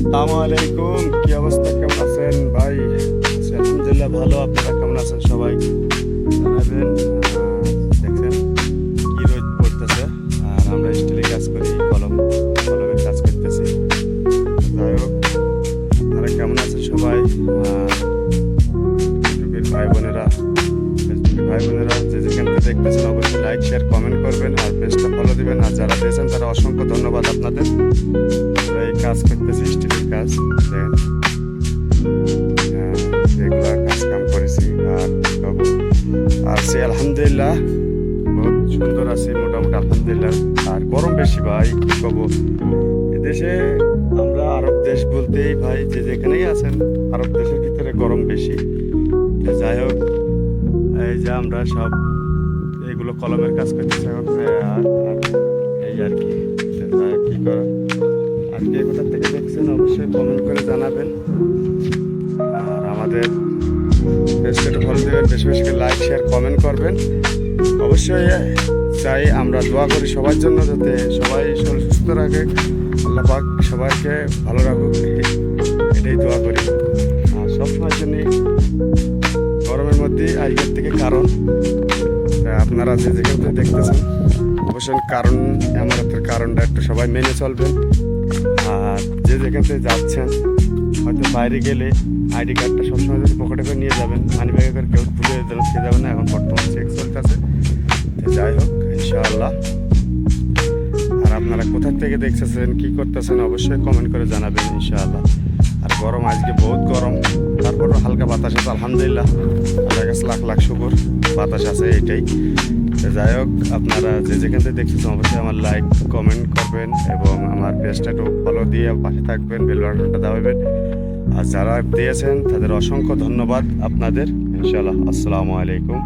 আসসালামু আলাইকুম, কি অবস্থা, কেমন আছেন ভাই? আছি আলহামদুলিল্লাহ ভালো। আপনারা কেমন আছেন সবাই জানাবেন। দেখছেন কি রোদ পড়তেছে, আর আমরা স্টিলে কাজ করি, কলমের কাজ করতেছি। যাই হোক, আপনারা কেমন আছেন সবাই? ইউটিউবের ভাই বোনেরা, ফেসবুকের ভাই বোনেরা যে যেখান থেকে দেখতেছেন অবশ্যই লাইক শেয়ার কমেন্ট করবেন আর পেজটা ফলো দিবেন। আর যারা দিয়েছেন তারা অসংখ্য ধন্যবাদ আপনাদের। আমরা এই কাজ করতেছি, স্টিলের কাজ। দেখেন এগুলা কাজ কাম করেছি আর আছি আলহামদুলিল্লাহ, বহুত সুন্দর আছি মোটামুটি আলহামদুলিল্লাহ। আর গরম বেশি ভাই, কি কব, এদেশে আমরা আরব দেশ বলতেই ভাই যে যেখানেই আছেন আরব দেশের ভিতরে গরম বেশি। যাই হোক, এই যে আমরা সব এগুলো কলমের কাজ করতেছি এখন। আর এই আর কি, কি করা। আর কে কোথা থেকে দেখছেন অবশ্যই কমেন্ট করে জানাবেন। আর আমাদের পেজটা ফলো দেবেন, বেশি বেশি করে লাইক শেয়ার কমেন্ট করবেন। অবশ্যই চাই আমরা দোয়া করি সবার জন্য, যাতে সবাই শরীর সুস্থ রাখে, আল্লাহ পাক সবাইকে ভালো রাখুক, এটাই দোয়া করি। আর সবসময়ের জন্যই গরমের মধ্যেই আজকের থেকে কারণ আপনারা যে যেখান থেকে দেখতেছেন অবশ্যই কারণ আমাদের কারণটা একটু সবাই মেনে চলবেন। আর যে যেখান থেকে যাচ্ছেন হয়তো বাইরে গেলে আইডি কার্ডটা সবসময় যদি পকেটে করে নিয়ে যাবেন, মানি ব্যাগে করে কেউ তুলে খেয়ে যাবেন না, এখন বর্তমান চেক চলতেছে। যাই হোক ইনশাআল্লাহ। আর আপনারা কোথা থেকে দেখতেছেন, কি করতেছেন অবশ্যই কমেন্ট করে জানাবেন ইনশাআল্লাহ। আর গরম আজকে বহুত গরম, তারপরও হালকা বাতাস আছে আলহামদুলিল্লাহ, আল্লাহর কাছে লাখ লাখ শুকর, বাতাস আছে এইটাই। যাই হোক, আপনারা যে যেখান থেকে দেখতেছেন অবশ্যই আমার লাইক কমেন্ট করবেন এবং আমার পেজটা একটু ফলো দিয়ে পাশে থাকবেন, বেল বাটনটা দাবাবেন। আর যারা দিয়েছেন তাদের অসংখ্য ধন্যবাদ আপনাদের ইনশাআল্লাহ। আসসালামু আলাইকুম।